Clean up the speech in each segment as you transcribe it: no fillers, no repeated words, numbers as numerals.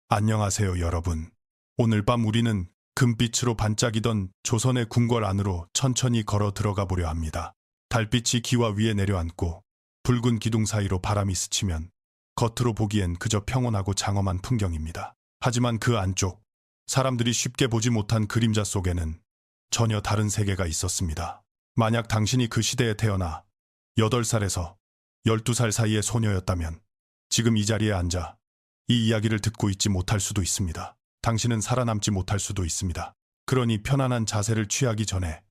안녕하세요, 여러분. 오늘 밤 우리는 금빛으로 반짝이던 조선의 궁궐 안으로 천천히 걸어 들어가 보려 합니다. 달빛이 기와 위에 내려앉고 붉은 기둥 사이로 바람이 스치면 겉으로 보기엔 그저 평온하고 장엄한 풍경입니다. 하지만 그 안쪽, 사람들이 쉽게 보지 못한 그림자 속에는 전혀 다른 세계가 있었습니다. 만약 당신이 그 시대에 태어나 8살에서 12살 사이의 소녀였다면 지금 이 자리에 앉아 이 이야기를 듣고 있지 못할 수도 있습니다. 당신은 살아남지 못할 수도 있습니다. 그러니 편안한 자세를 취하기 전에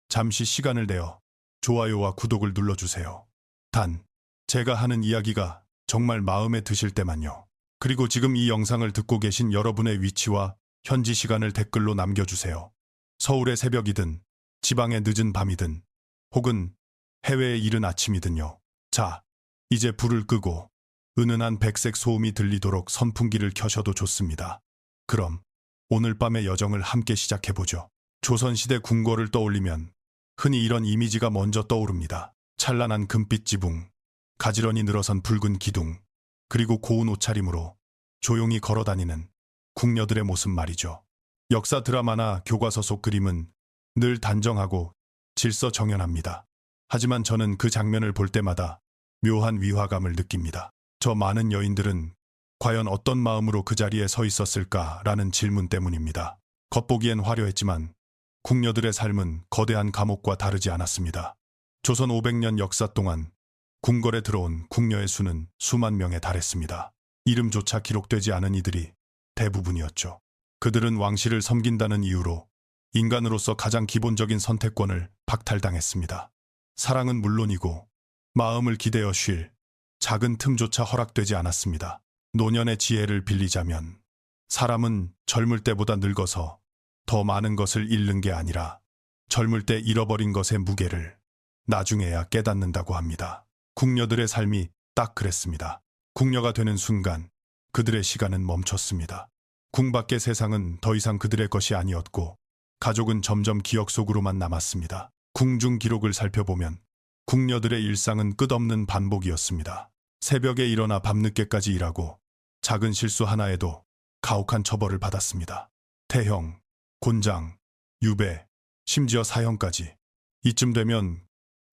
잠시 시간을 내어 좋아요와 구독을 눌러주세요. 단, 제가 하는 이야기가 정말 마음에 드실 때만요. 그리고 지금 이 영상을 듣고 계신 여러분의 위치와 현지 시간을 댓글로 남겨주세요. 서울의 새벽이든, 지방의 늦은 밤이든, 혹은 해외의 이른 아침이든요. 자, 이제 불을 끄고 은은한 백색 소음이 들리도록 선풍기를 켜셔도 좋습니다. 그럼 오늘 밤의 여정을 함께 시작해보죠. 조선시대 궁궐을 떠올리면 흔히 이런 이미지가 먼저 떠오릅니다. 찬란한 금빛 지붕, 가지런히 늘어선 붉은 기둥, 그리고 고운 옷차림으로 조용히 걸어다니는 궁녀들의 모습 말이죠. 역사 드라마나 교과서 속 그림은 늘 단정하고 질서정연합니다. 하지만 저는 그 장면을 볼 때마다 묘한 위화감을 느낍니다. 저 많은 여인들은 과연 어떤 마음으로 그 자리에 서 있었을까라는 질문 때문입니다. 겉보기엔 화려했지만 궁녀들의 삶은 거대한 감옥과 다르지 않았습니다. 조선 500년 역사 동안 궁궐에 들어온 궁녀의 수는 수만 명에 달했습니다. 이름조차 기록되지 않은 이들이 대부분이었죠. 그들은 왕실을 섬긴다는 이유로 인간으로서 가장 기본적인 선택권을 박탈당했습니다. 사랑은 물론이고 마음을 기대어 쉴 작은 틈조차 허락되지 않았습니다. 노년의 지혜를 빌리자면 사람은 젊을 때보다 늙어서 더 많은 것을 잃는 게 아니라 젊을 때 잃어버린 것의 무게를 나중에야 깨닫는다고 합니다. 궁녀들의 삶이 딱 그랬습니다. 궁녀가 되는 순간 그들의 시간은 멈췄습니다. 궁 밖의 세상은 더 이상 그들의 것이 아니었고 가족은 점점 기억 속으로만 남았습니다. 궁중 기록을 살펴보면 궁녀들의 일상은 끝없는 반복이었습니다. 새벽에 일어나 밤늦게까지 일하고 작은 실수 하나에도 가혹한 처벌을 받았습니다. 태형, 곤장, 유배, 심지어 사형까지. 이쯤 되면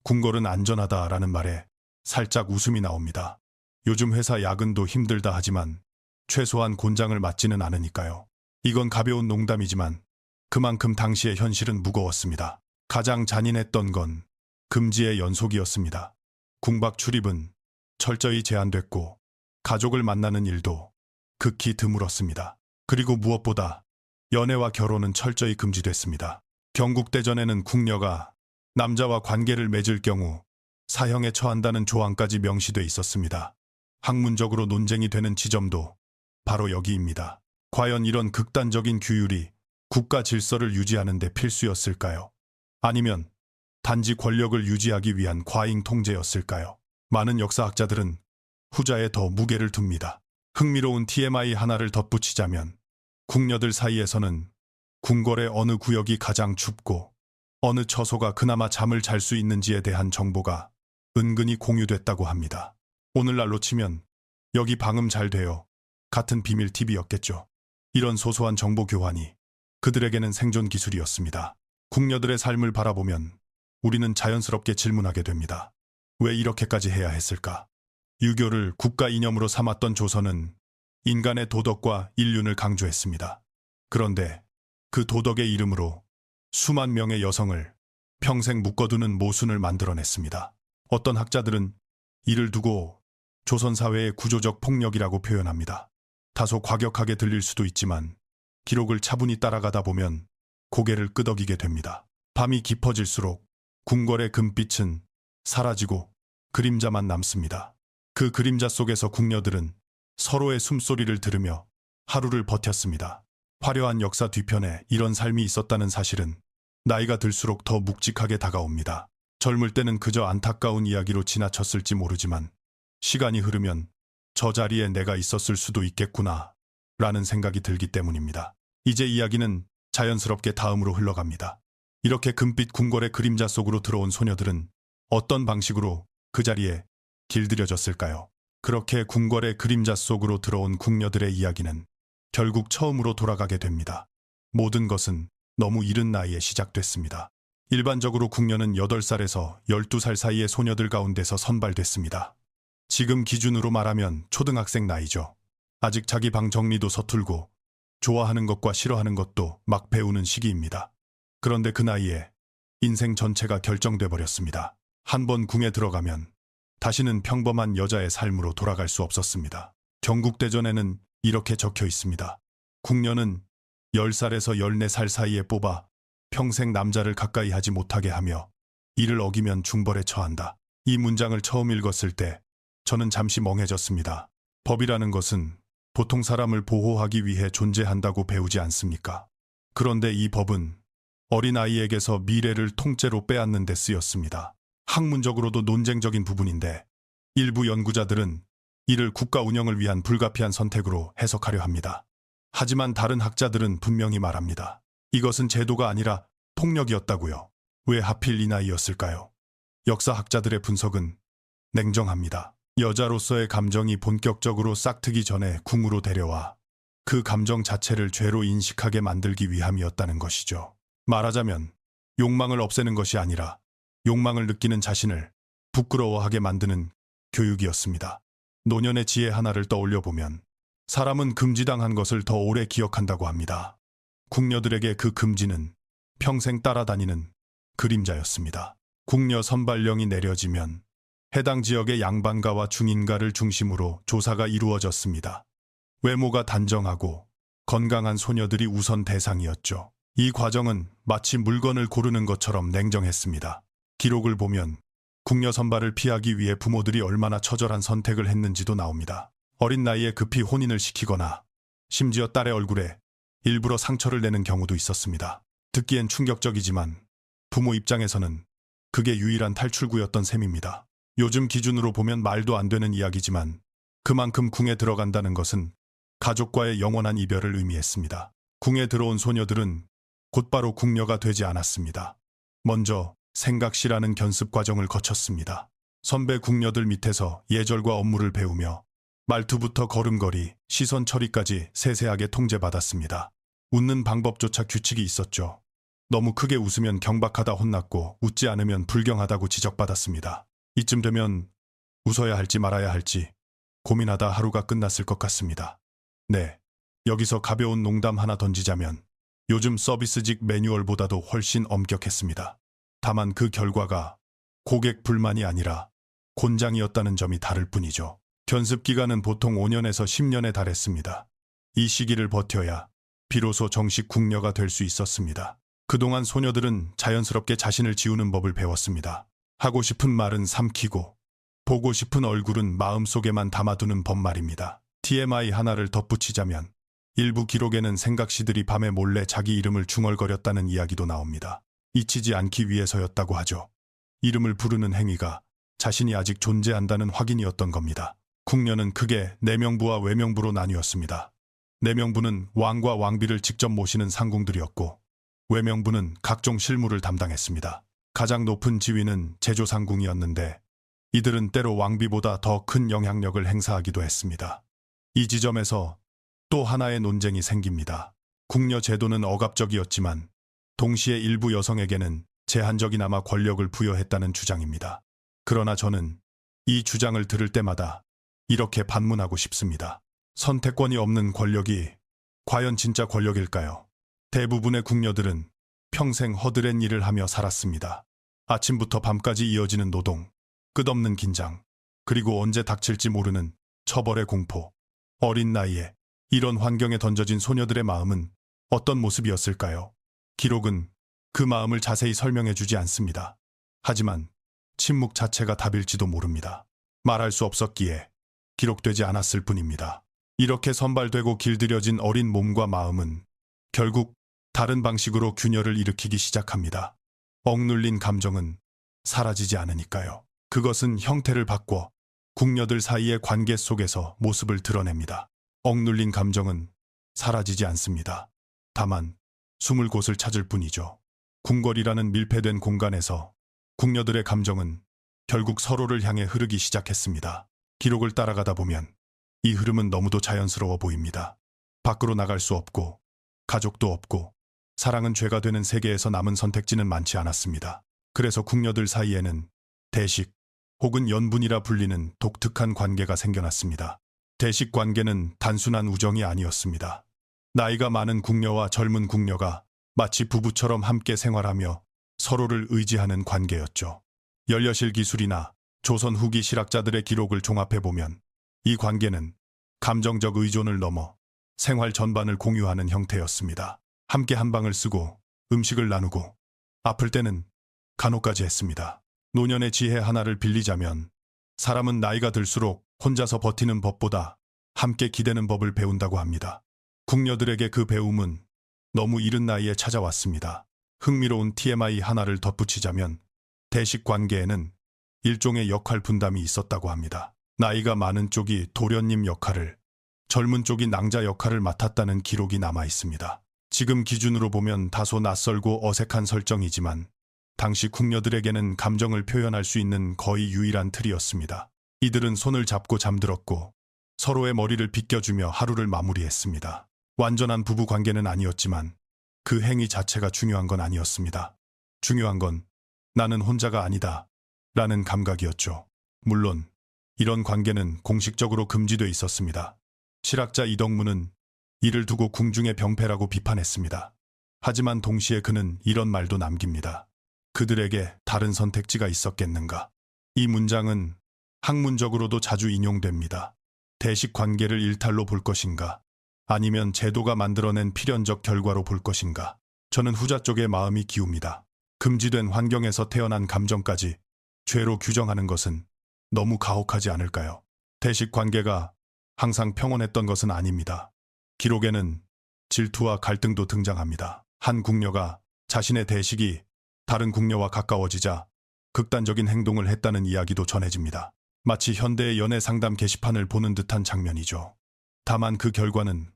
궁궐은 안전하다라는 말에 살짝 웃음이 나옵니다. 요즘 회사 야근도 힘들다 하지만 최소한 곤장을 맞지는 않으니까요. 이건 가벼운 농담이지만 그만큼 당시의 현실은 무거웠습니다. 가장 잔인했던 건 금지의 연속이었습니다. 궁 밖 출입은 철저히 제한됐고 가족을 만나는 일도 극히 드물었습니다. 그리고 무엇보다 연애와 결혼은 철저히 금지됐습니다. 경국대전에는 궁녀가 남자와 관계를 맺을 경우 사형에 처한다는 조항까지 명시돼 있었습니다. 학문적으로 논쟁이 되는 지점도 바로 여기입니다. 과연 이런 극단적인 규율이 국가 질서를 유지하는 데 필수였을까요? 아니면 단지 권력을 유지하기 위한 과잉 통제였을까요? 많은 역사학자들은 후자에 더 무게를 둡니다. 흥미로운 TMI 하나를 덧붙이자면 궁녀들 사이에서는 궁궐의 어느 구역이 가장 춥고 어느 처소가 그나마 잠을 잘 수 있는지에 대한 정보가 은근히 공유됐다고 합니다. 오늘날로 치면 여기 방음 잘 돼요 같은 비밀 팁이었겠죠. 이런 소소한 정보 교환이 그들에게는 생존 기술이었습니다. 궁녀들의 삶을 바라보면 우리는 자연스럽게 질문하게 됩니다. 왜 이렇게까지 해야 했을까? 유교를 국가 이념으로 삼았던 조선은 인간의 도덕과 인륜을 강조했습니다. 그런데 그 도덕의 이름으로 수만 명의 여성을 평생 묶어두는 모순을 만들어냈습니다. 어떤 학자들은 이를 두고 조선 사회의 구조적 폭력이라고 표현합니다. 다소 과격하게 들릴 수도 있지만 기록을 차분히 따라가다 보면 고개를 끄덕이게 됩니다. 밤이 깊어질수록 궁궐의 금빛은 사라지고 그림자만 남습니다. 그 그림자 속에서 궁녀들은 서로의 숨소리를 들으며 하루를 버텼습니다. 화려한 역사 뒤편에 이런 삶이 있었다는 사실은 나이가 들수록 더 묵직하게 다가옵니다. 젊을 때는 그저 안타까운 이야기로 지나쳤을지 모르지만 시간이 흐르면 저 자리에 내가 있었을 수도 있겠구나 라는 생각이 들기 때문입니다. 이제 이야기는 자연스럽게 다음으로 흘러갑니다. 이렇게 금빛 궁궐의 그림자 속으로 들어온 소녀들은 어떤 방식으로 그 자리에 길들여졌을까요? 그렇게 궁궐의 그림자 속으로 들어온 궁녀들의 이야기는 결국 처음으로 돌아가게 됩니다. 모든 것은 너무 이른 나이에 시작됐습니다. 일반적으로 궁녀는 8살에서 12살 사이의 소녀들 가운데서 선발됐습니다. 지금 기준으로 말하면 초등학생 나이죠. 아직 자기 방 정리도 서툴고 좋아하는 것과 싫어하는 것도 막 배우는 시기입니다. 그런데 그 나이에 인생 전체가 결정돼 버렸습니다. 한번 궁에 들어가면 다시는 평범한 여자의 삶으로 돌아갈 수 없었습니다. 경국대전에는 이렇게 적혀 있습니다. 궁녀는 10살에서 14살 사이에 뽑아 평생 남자를 가까이 하지 못하게 하며 이를 어기면 중벌에 처한다. 이 문장을 처음 읽었을 때 저는 잠시 멍해졌습니다. 법이라는 것은 보통 사람을 보호하기 위해 존재한다고 배우지 않습니까? 그런데 이 법은 어린아이에게서 미래를 통째로 빼앗는 데 쓰였습니다. 학문적으로도 논쟁적인 부분인데 일부 연구자들은 이를 국가 운영을 위한 불가피한 선택으로 해석하려 합니다. 하지만 다른 학자들은 분명히 말합니다. 이것은 제도가 아니라 폭력이었다고요. 왜 하필 이 나이였을까요? 역사학자들의 분석은 냉정합니다. 여자로서의 감정이 본격적으로 싹트기 전에 궁으로 데려와 그 감정 자체를 죄로 인식하게 만들기 위함이었다는 것이죠. 말하자면 욕망을 없애는 것이 아니라 욕망을 느끼는 자신을 부끄러워하게 만드는 교육이었습니다. 노년의 지혜 하나를 떠올려보면 사람은 금지당한 것을 더 오래 기억한다고 합니다. 궁녀들에게 그 금지는 평생 따라다니는 그림자였습니다. 궁녀 선발령이 내려지면 해당 지역의 양반가와 중인가를 중심으로 조사가 이루어졌습니다. 외모가 단정하고 건강한 소녀들이 우선 대상이었죠. 이 과정은 마치 물건을 고르는 것처럼 냉정했습니다. 기록을 보면 궁녀 선발을 피하기 위해 부모들이 얼마나 처절한 선택을 했는지도 나옵니다. 어린 나이에 급히 혼인을 시키거나 심지어 딸의 얼굴에 일부러 상처를 내는 경우도 있었습니다. 듣기엔 충격적이지만 부모 입장에서는 그게 유일한 탈출구였던 셈입니다. 요즘 기준으로 보면 말도 안 되는 이야기지만 그만큼 궁에 들어간다는 것은 가족과의 영원한 이별을 의미했습니다. 궁에 들어온 소녀들은 곧바로 궁녀가 되지 않았습니다. 먼저 생각시라는 견습 과정을 거쳤습니다. 선배 궁녀들 밑에서 예절과 업무를 배우며 말투부터 걸음걸이, 시선 처리까지 세세하게 통제받았습니다. 웃는 방법조차 규칙이 있었죠. 너무 크게 웃으면 경박하다 혼났고 웃지 않으면 불경하다고 지적받았습니다. 이쯤 되면 웃어야 할지 말아야 할지 고민하다 하루가 끝났을 것 같습니다. 네, 여기서 가벼운 농담 하나 던지자면 요즘 서비스직 매뉴얼보다도 훨씬 엄격했습니다. 다만 그 결과가 고객 불만이 아니라 곤장이었다는 점이 다를 뿐이죠. 견습 기간은 보통 5년에서 10년에 달했습니다. 이 시기를 버텨야 비로소 정식 궁녀가 될 수 있었습니다. 그동안 소녀들은 자연스럽게 자신을 지우는 법을 배웠습니다. 하고 싶은 말은 삼키고 보고 싶은 얼굴은 마음속에만 담아두는 법 말입니다. TMI 하나를 덧붙이자면 일부 기록에는 생각시들이 밤에 몰래 자기 이름을 중얼거렸다는 이야기도 나옵니다. 잊히지 않기 위해서였다고 하죠. 이름을 부르는 행위가 자신이 아직 존재한다는 확인이었던 겁니다. 궁녀는 크게 내명부와 외명부로 나뉘었습니다. 내명부는 왕과 왕비를 직접 모시는 상궁들이었고 외명부는 각종 실무를 담당했습니다. 가장 높은 지위는 제조상궁이었는데 이들은 때로 왕비보다 더 큰 영향력을 행사하기도 했습니다. 이 지점에서 또 하나의 논쟁이 생깁니다. 궁녀 제도는 억압적이었지만 동시에 일부 여성에게는 제한적이나마 권력을 부여했다는 주장입니다. 그러나 저는 이 주장을 들을 때마다 이렇게 반문하고 싶습니다. 선택권이 없는 권력이 과연 진짜 권력일까요? 대부분의 궁녀들은 평생 허드렛 일을 하며 살았습니다. 아침부터 밤까지 이어지는 노동, 끝없는 긴장, 그리고 언제 닥칠지 모르는 처벌의 공포. 어린 나이에 이런 환경에 던져진 소녀들의 마음은 어떤 모습이었을까요? 기록은 그 마음을 자세히 설명해 주지 않습니다. 하지만 침묵 자체가 답일지도 모릅니다. 말할 수 없었기에 기록되지 않았을 뿐입니다. 이렇게 선발되고 길들여진 어린 몸과 마음은 결국 다른 방식으로 균열을 일으키기 시작합니다. 억눌린 감정은 사라지지 않으니까요. 그것은 형태를 바꿔 궁녀들 사이의 관계 속에서 모습을 드러냅니다. 억눌린 감정은 사라지지 않습니다. 다만 숨을 곳을 찾을 뿐이죠. 궁궐이라는 밀폐된 공간에서 궁녀들의 감정은 결국 서로를 향해 흐르기 시작했습니다. 기록을 따라가다 보면 이 흐름은 너무도 자연스러워 보입니다. 밖으로 나갈 수 없고 가족도 없고 사랑은 죄가 되는 세계에서 남은 선택지는 많지 않았습니다. 그래서 궁녀들 사이에는 대식 혹은 연분이라 불리는 독특한 관계가 생겨났습니다. 대식 관계는 단순한 우정이 아니었습니다. 나이가 많은 궁녀와 젊은 궁녀가 마치 부부처럼 함께 생활하며 서로를 의지하는 관계였죠. 연려실 기술이나 조선 후기 실학자들의 기록을 종합해보면 이 관계는 감정적 의존을 넘어 생활 전반을 공유하는 형태였습니다. 함께 한 방을 쓰고 음식을 나누고 아플 때는 간호까지 했습니다. 노년의 지혜 하나를 빌리자면 사람은 나이가 들수록 혼자서 버티는 법보다 함께 기대는 법을 배운다고 합니다. 궁녀들에게 그 배움은 너무 이른 나이에 찾아왔습니다. 흥미로운 TMI 하나를 덧붙이자면 대식 관계에는 일종의 역할 분담이 있었다고 합니다. 나이가 많은 쪽이 도련님 역할을, 젊은 쪽이 낭자 역할을 맡았다는 기록이 남아 있습니다. 지금 기준으로 보면 다소 낯설고 어색한 설정이지만 당시 궁녀들에게는 감정을 표현할 수 있는 거의 유일한 틀이었습니다. 이들은 손을 잡고 잠들었고 서로의 머리를 빗겨주며 하루를 마무리했습니다. 완전한 부부 관계는 아니었지만 그 행위 자체가 중요한 건 아니었습니다. 중요한 건 나는 혼자가 아니다 라는 감각이었죠. 물론 이런 관계는 공식적으로 금지돼 있었습니다. 실학자 이덕무는 이를 두고 궁중의 병폐라고 비판했습니다. 하지만 동시에 그는 이런 말도 남깁니다. 그들에게 다른 선택지가 있었겠는가? 이 문장은 학문적으로도 자주 인용됩니다. 대식 관계를 일탈로 볼 것인가? 아니면 제도가 만들어낸 필연적 결과로 볼 것인가? 저는 후자 쪽에 마음이 기웁니다. 금지된 환경에서 태어난 감정까지 죄로 규정하는 것은 너무 가혹하지 않을까요? 대식 관계가 항상 평온했던 것은 아닙니다. 기록에는 질투와 갈등도 등장합니다. 한 궁녀가 자신의 대식이 다른 궁녀와 가까워지자 극단적인 행동을 했다는 이야기도 전해집니다. 마치 현대의 연애 상담 게시판을 보는 듯한 장면이죠. 다만 그 결과는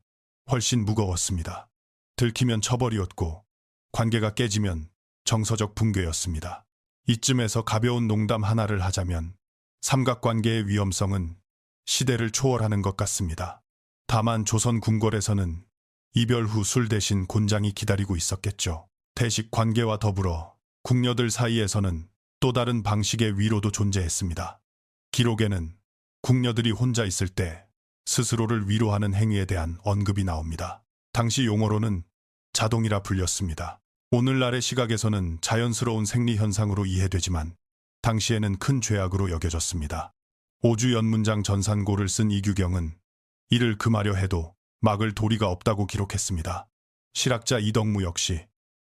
훨씬 무거웠습니다. 들키면 처벌이었고 관계가 깨지면 정서적 붕괴였습니다. 이쯤에서 가벼운 농담 하나를 하자면 삼각관계의 위험성은 시대를 초월하는 것 같습니다. 다만 조선 궁궐에서는 이별 후 술 대신 곤장이 기다리고 있었겠죠. 대식 관계와 더불어 궁녀들 사이에서는 또 다른 방식의 위로도 존재했습니다. 기록에는 궁녀들이 혼자 있을 때 스스로를 위로하는 행위에 대한 언급이 나옵니다. 당시 용어로는 자동이라 불렸습니다. 오늘날의 시각에서는 자연스러운 생리현상으로 이해되지만 당시에는 큰 죄악으로 여겨졌습니다. 오주연문장 전산고를 쓴 이규경은 이를 금하려 해도 막을 도리가 없다고 기록했습니다. 실학자 이덕무 역시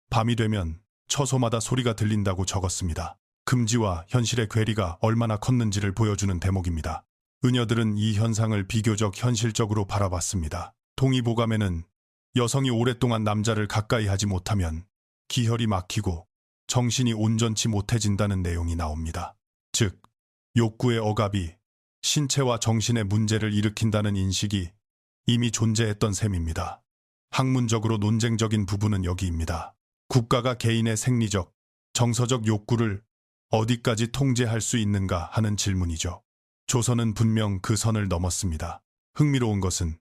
밤이 되면 처소마다 소리가 들린다고 적었습니다. 금지와 현실의 괴리가 얼마나 컸는지를 보여주는 대목입니다. 은여들은 이 현상을 비교적 현실적으로 바라봤습니다. 동의보감에는 여성이 오랫동안 남자를 가까이 하지 못하면 기혈이 막히고 정신이 온전치 못해진다는 내용이 나옵니다. 즉, 욕구의 억압이 신체와 정신의 문제를 일으킨다는 인식이 이미 존재했던 셈입니다. 학문적으로 논쟁적인 부분은 여기입니다. 국가가 개인의 생리적, 정서적 욕구를 어디까지 통제할 수 있는가 하는 질문이죠. 조선은 분명 그 선을 넘었습니다. 흥미로운 것은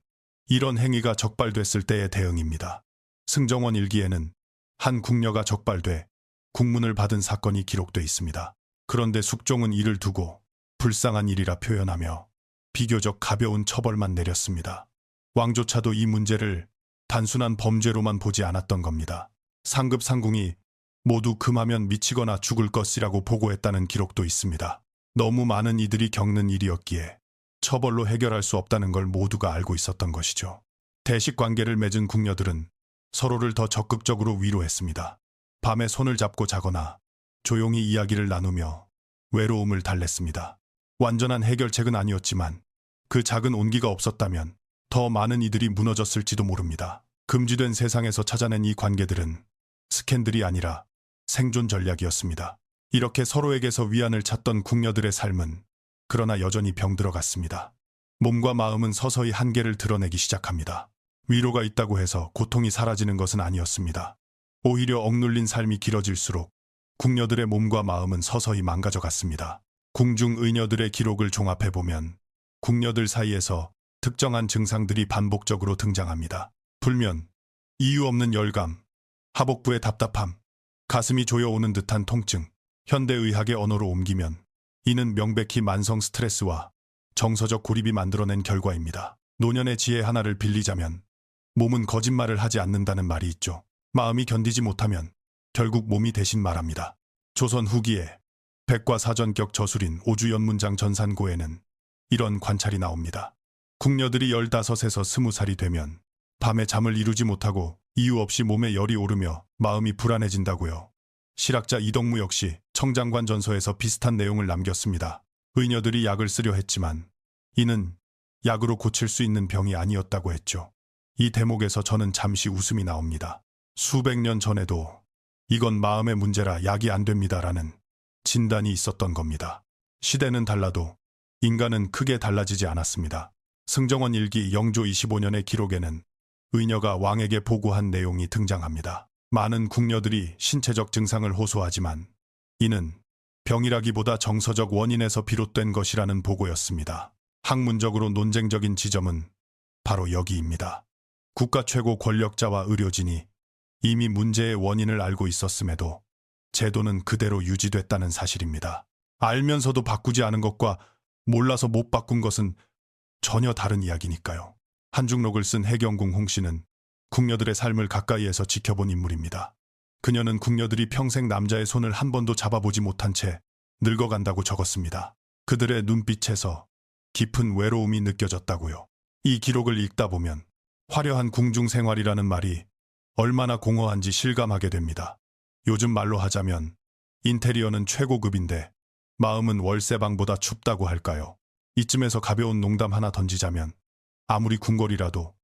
이런 행위가 적발됐을 때의 대응입니다. 승정원 일기에는 한 궁녀가 적발돼 국문을 받은 사건이 기록돼 있습니다. 그런데 숙종은 이를 두고 불쌍한 일이라 표현하며 비교적 가벼운 처벌만 내렸습니다. 왕조차도 이 문제를 단순한 범죄로만 보지 않았던 겁니다. 상급 상궁이 모두 금하면 미치거나 죽을 것이라고 보고했다는 기록도 있습니다. 너무 많은 이들이 겪는 일이었기에 처벌로 해결할 수 없다는 걸 모두가 알고 있었던 것이죠. 대식 관계를 맺은 궁녀들은 서로를 더 적극적으로 위로했습니다. 밤에 손을 잡고 자거나 조용히 이야기를 나누며 외로움을 달랬습니다. 완전한 해결책은 아니었지만 그 작은 온기가 없었다면 더 많은 이들이 무너졌을지도 모릅니다. 금지된 세상에서 찾아낸 이 관계들은 스캔들이 아니라 생존 전략이었습니다. 이렇게 서로에게서 위안을 찾던 궁녀들의 삶은 그러나 여전히 병들어갔습니다. 몸과 마음은 서서히 한계를 드러내기 시작합니다. 위로가 있다고 해서 고통이 사라지는 것은 아니었습니다. 오히려 억눌린 삶이 길어질수록 궁녀들의 몸과 마음은 서서히 망가져 갔습니다. 궁중 의녀들의 기록을 종합해보면 궁녀들 사이에서 특정한 증상들이 반복적으로 등장합니다. 불면, 이유 없는 열감, 하복부의 답답함, 가슴이 조여오는 듯한 통증. 현대의학의 언어로 옮기면 이는 명백히 만성 스트레스와 정서적 고립이 만들어낸 결과입니다. 노년의 지혜 하나를 빌리자면 몸은 거짓말을 하지 않는다는 말이 있죠. 마음이 견디지 못하면 결국 몸이 대신 말합니다. 조선 후기에 백과사전격 저술인 오주연문장 전산고에는 이런 관찰이 나옵니다. 궁녀들이 15에서 20살이 되면 밤에 잠을 이루지 못하고 이유 없이 몸에 열이 오르며 마음이 불안해진다고요. 실학자 이덕무 역시 청장관 전서에서 비슷한 내용을 남겼습니다. 의녀들이 약을 쓰려 했지만 이는 약으로 고칠 수 있는 병이 아니었다고 했죠. 이 대목에서 저는 잠시 웃음이 나옵니다. 수백 년 전에도 이건 마음의 문제라 약이 안 됩니다라는 진단이 있었던 겁니다. 시대는 달라도 인간은 크게 달라지지 않았습니다. 승정원 일기 영조 25년의 기록에는 의녀가 왕에게 보고한 내용이 등장합니다. 많은 궁녀들이 신체적 증상을 호소하지만 이는 병이라기보다 정서적 원인에서 비롯된 것이라는 보고였습니다. 학문적으로 논쟁적인 지점은 바로 여기입니다. 국가 최고 권력자와 의료진이 이미 문제의 원인을 알고 있었음에도 제도는 그대로 유지됐다는 사실입니다. 알면서도 바꾸지 않은 것과 몰라서 못 바꾼 것은 전혀 다른 이야기니까요. 한중록을 쓴 해경궁 홍씨는 궁녀들의 삶을 가까이에서 지켜본 인물입니다. 그녀는 궁녀들이 평생 남자의 손을 한 번도 잡아보지 못한 채 늙어간다고 적었습니다. 그들의 눈빛에서 깊은 외로움이 느껴졌다고요. 이 기록을 읽다 보면 화려한 궁중 생활이라는 말이 얼마나 공허한지 실감하게 됩니다. 요즘 말로 하자면 인테리어는 최고급인데 마음은 월세방보다 춥다고 할까요? 이쯤에서 가벼운 농담 하나 던지자면 아무리 궁궐이라도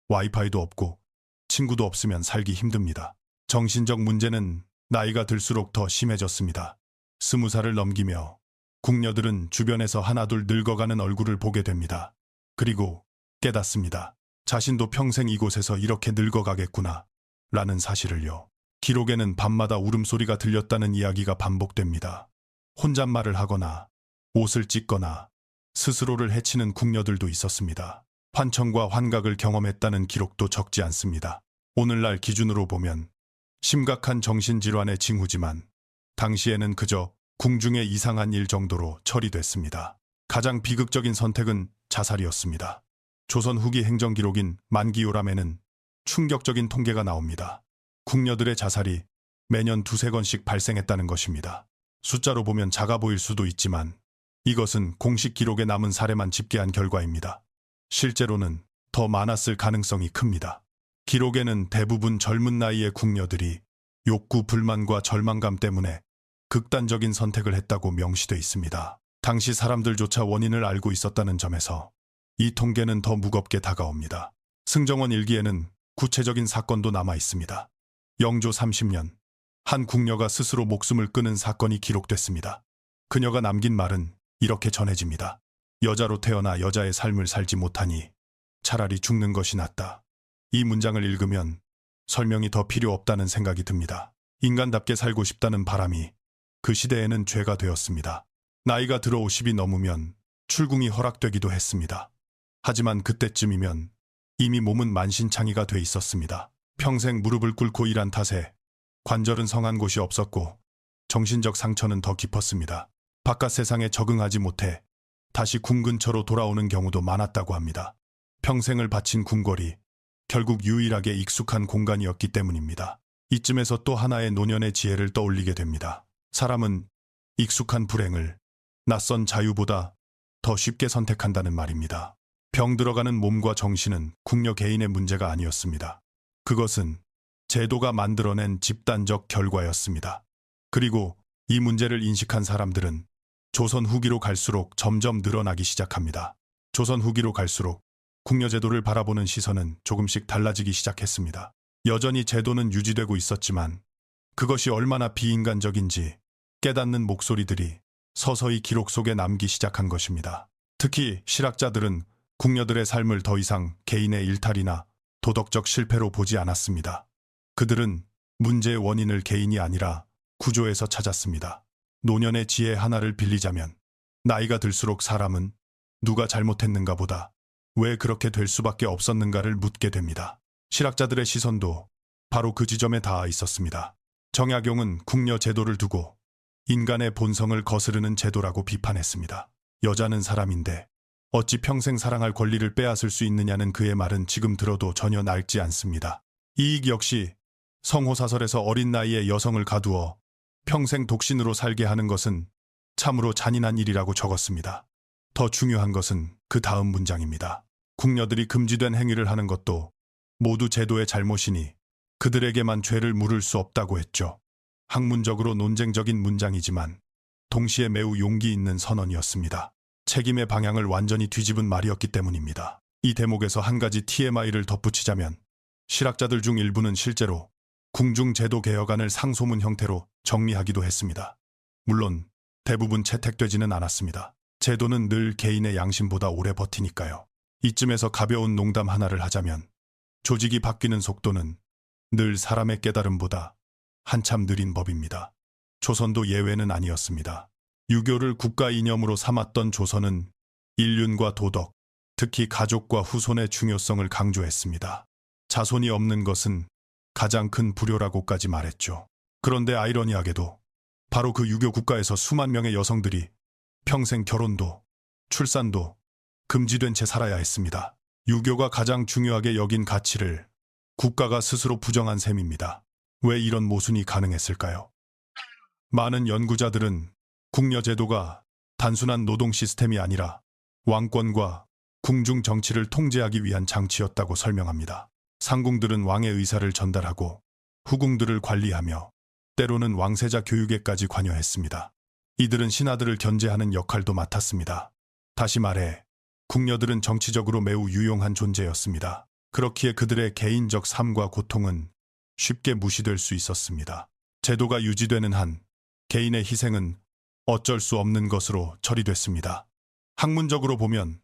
와이파이도 없고 친구도 없으면 살기 힘듭니다. 정신적 문제는 나이가 들수록 더 심해졌습니다. 20살을 넘기며 궁녀들은 주변에서 하나둘 늙어가는 얼굴을 보게 됩니다. 그리고 깨닫습니다. 자신도 평생 이곳에서 이렇게 늙어가겠구나 라는 사실을요. 기록에는 밤마다 울음소리가 들렸다는 이야기가 반복됩니다. 혼잣말을 하거나 옷을 찢거나 스스로를 해치는 궁녀들도 있었습니다. 환청과 환각을 경험했다는 기록도 적지 않습니다. 오늘날 기준으로 보면 심각한 정신질환의 징후지만 당시에는 그저 궁중의 이상한 일 정도로 처리됐습니다. 가장 비극적인 선택은 자살이었습니다. 조선 후기 행정기록인 만기요람에는 충격적인 통계가 나옵니다. 궁녀들의 자살이 매년 2~3건씩 발생했다는 것입니다. 숫자로 보면 작아 보일 수도 있지만 이것은 공식 기록에 남은 사례만 집계한 결과입니다. 실제로는 더 많았을 가능성이 큽니다. 기록에는 대부분 젊은 나이의 궁녀들이 욕구, 불만과 절망감 때문에 극단적인 선택을 했다고 명시돼 있습니다. 당시 사람들조차 원인을 알고 있었다는 점에서 이 통계는 더 무겁게 다가옵니다. 승정원 일기에는 구체적인 사건도 남아 있습니다. 영조 30년, 한 궁녀가 스스로 목숨을 끊은 사건이 기록됐습니다. 그녀가 남긴 말은 이렇게 전해집니다. 여자로 태어나 여자의 삶을 살지 못하니 차라리 죽는 것이 낫다. 이 문장을 읽으면 설명이 더 필요 없다는 생각이 듭니다. 인간답게 살고 싶다는 바람이 그 시대에는 죄가 되었습니다. 나이가 들어 50이 넘으면 출궁이 허락되기도 했습니다. 하지만 그때쯤이면 이미 몸은 만신창이가 돼 있었습니다. 평생 무릎을 꿇고 일한 탓에 관절은 성한 곳이 없었고 정신적 상처는 더 깊었습니다. 바깥 세상에 적응하지 못해 다시 궁 근처로 돌아오는 경우도 많았다고 합니다. 평생을 바친 궁궐이 결국 유일하게 익숙한 공간이었기 때문입니다. 이쯤에서 또 하나의 노년의 지혜를 떠올리게 됩니다. 사람은 익숙한 불행을 낯선 자유보다 더 쉽게 선택한다는 말입니다. 병 들어가는 몸과 정신은 궁녀 개인의 문제가 아니었습니다. 그것은 제도가 만들어낸 집단적 결과였습니다. 그리고 이 문제를 인식한 사람들은 조선 후기로 갈수록 점점 늘어나기 시작합니다. 조선 후기로 갈수록 궁녀 제도를 바라보는 시선은 조금씩 달라지기 시작했습니다. 여전히 제도는 유지되고 있었지만 그것이 얼마나 비인간적인지 깨닫는 목소리들이 서서히 기록 속에 남기 시작한 것입니다. 특히 실학자들은 궁녀들의 삶을 더 이상 개인의 일탈이나 도덕적 실패로 보지 않았습니다. 그들은 문제의 원인을 개인이 아니라 구조에서 찾았습니다. 노년의 지혜 하나를 빌리자면 나이가 들수록 사람은 누가 잘못했는가 보다 왜 그렇게 될 수밖에 없었는가를 묻게 됩니다. 실학자들의 시선도 바로 그 지점에 닿아 있었습니다. 정약용은 궁녀 제도를 두고 인간의 본성을 거스르는 제도라고 비판했습니다. 여자는 사람인데 어찌 평생 사랑할 권리를 빼앗을 수 있느냐는 그의 말은 지금 들어도 전혀 낡지 않습니다. 이익 역시 성호사설에서 어린 나이에 여성을 가두어 평생 독신으로 살게 하는 것은 참으로 잔인한 일이라고 적었습니다. 더 중요한 것은 그 다음 문장입니다. 궁녀들이 금지된 행위를 하는 것도 모두 제도의 잘못이니 그들에게만 죄를 물을 수 없다고 했죠. 학문적으로 논쟁적인 문장이지만 동시에 매우 용기 있는 선언이었습니다. 책임의 방향을 완전히 뒤집은 말이었기 때문입니다. 이 대목에서 한 가지 TMI를 덧붙이자면 실학자들 중 일부는 실제로 궁중제도 개혁안을 상소문 형태로 정리하기도 했습니다. 물론 대부분 채택되지는 않았습니다. 제도는 늘 개인의 양심보다 오래 버티니까요. 이쯤에서 가벼운 농담 하나를 하자면 조직이 바뀌는 속도는 늘 사람의 깨달음보다 한참 느린 법입니다. 조선도 예외는 아니었습니다. 유교를 국가 이념으로 삼았던 조선은 인륜과 도덕, 특히 가족과 후손의 중요성을 강조했습니다. 자손이 없는 것은 가장 큰 불효라고까지 말했죠. 그런데 아이러니하게도 바로 그 유교 국가에서 수만 명의 여성들이 평생 결혼도 출산도 금지된 채 살아야 했습니다. 유교가 가장 중요하게 여긴 가치를 국가가 스스로 부정한 셈입니다. 왜 이런 모순이 가능했을까요? 많은 연구자들은 궁녀제도가 단순한 노동 시스템이 아니라 왕권과 궁중 정치를 통제하기 위한 장치였다고 설명합니다. 상궁들은 왕의 의사를 전달하고 후궁들을 관리하며 때로는 왕세자 교육에까지 관여했습니다. 이들은 신하들을 견제하는 역할도 맡았습니다. 다시 말해 궁녀들은 정치적으로 매우 유용한 존재였습니다. 그렇기에 그들의 개인적 삶과 고통은 쉽게 무시될 수 있었습니다. 제도가 유지되는 한 개인의 희생은 어쩔 수 없는 것으로 처리됐습니다. 학문적으로 보면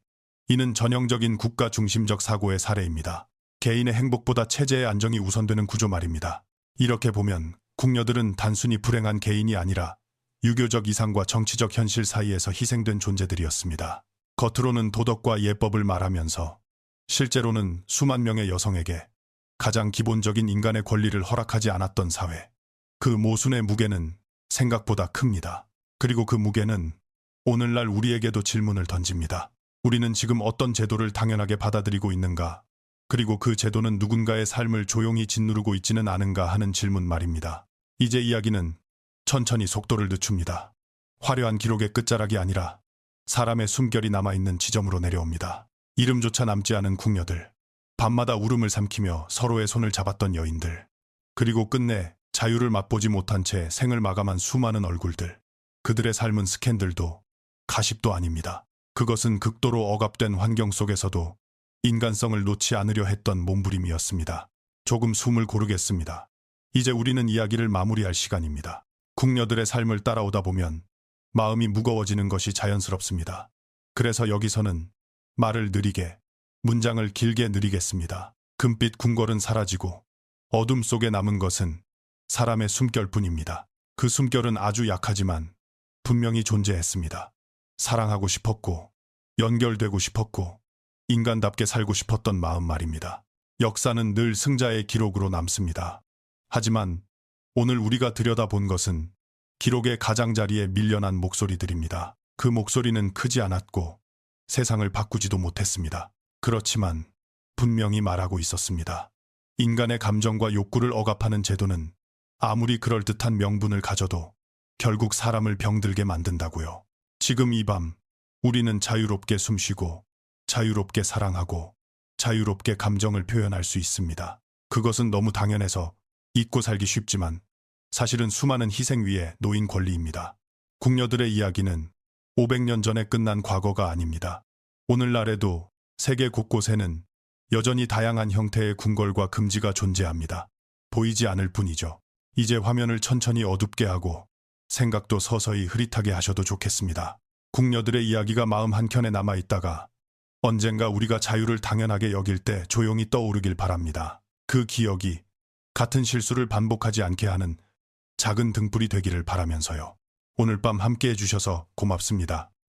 이는 전형적인 국가 중심적 사고의 사례입니다. 개인의 행복보다 체제의 안정이 우선되는 구조 말입니다. 이렇게 보면 궁녀들은 단순히 불행한 개인이 아니라 유교적 이상과 정치적 현실 사이에서 희생된 존재들이었습니다. 겉으로는 도덕과 예법을 말하면서 실제로는 수만 명의 여성에게 가장 기본적인 인간의 권리를 허락하지 않았던 사회. 그 모순의 무게는 생각보다 큽니다. 그리고 그 무게는 오늘날 우리에게도 질문을 던집니다. 우리는 지금 어떤 제도를 당연하게 받아들이고 있는가? 그리고 그 제도는 누군가의 삶을 조용히 짓누르고 있지는 않은가 하는 질문 말입니다. 이제 이야기는 천천히 속도를 늦춥니다. 화려한 기록의 끝자락이 아니라 사람의 숨결이 남아있는 지점으로 내려옵니다. 이름조차 남지 않은 궁녀들, 밤마다 울음을 삼키며 서로의 손을 잡았던 여인들, 그리고 끝내 자유를 맛보지 못한 채 생을 마감한 수많은 얼굴들. 그들의 삶은 스캔들도 가십도 아닙니다. 그것은 극도로 억압된 환경 속에서도 인간성을 놓지 않으려 했던 몸부림이었습니다. 조금 숨을 고르겠습니다. 이제 우리는 이야기를 마무리할 시간입니다. 궁녀들의 삶을 따라오다 보면 마음이 무거워지는 것이 자연스럽습니다. 그래서 여기서는 말을 느리게, 문장을 길게 느리겠습니다. 금빛 궁궐은 사라지고 어둠 속에 남은 것은 사람의 숨결뿐입니다. 그 숨결은 아주 약하지만 분명히 존재했습니다. 사랑하고 싶었고, 연결되고 싶었고, 인간답게 살고 싶었던 마음 말입니다. 역사는 늘 승자의 기록으로 남습니다. 하지만 오늘 우리가 들여다본 것은 기록의 가장자리에 밀려난 목소리들입니다. 그 목소리는 크지 않았고 세상을 바꾸지도 못했습니다. 그렇지만 분명히 말하고 있었습니다. 인간의 감정과 욕구를 억압하는 제도는 아무리 그럴듯한 명분을 가져도 결국 사람을 병들게 만든다고요. 지금 이 밤 우리는 자유롭게 숨쉬고 자유롭게 사랑하고 자유롭게 감정을 표현할 수 있습니다. 그것은 너무 당연해서 잊고 살기 쉽지만 사실은 수많은 희생 위에 놓인 권리입니다. 궁녀들의 이야기는 500년 전에 끝난 과거가 아닙니다. 오늘날에도 세계 곳곳에는 여전히 다양한 형태의 궁궐과 금지가 존재합니다. 보이지 않을 뿐이죠. 이제 화면을 천천히 어둡게 하고 생각도 서서히 흐릿하게 하셔도 좋겠습니다. 궁녀들의 이야기가 마음 한켠에 남아있다가 언젠가 우리가 자유를 당연하게 여길 때 조용히 떠오르길 바랍니다. 그 기억이 같은 실수를 반복하지 않게 하는 작은 등불이 되기를 바라면서요. 오늘 밤 함께 해주셔서 고맙습니다.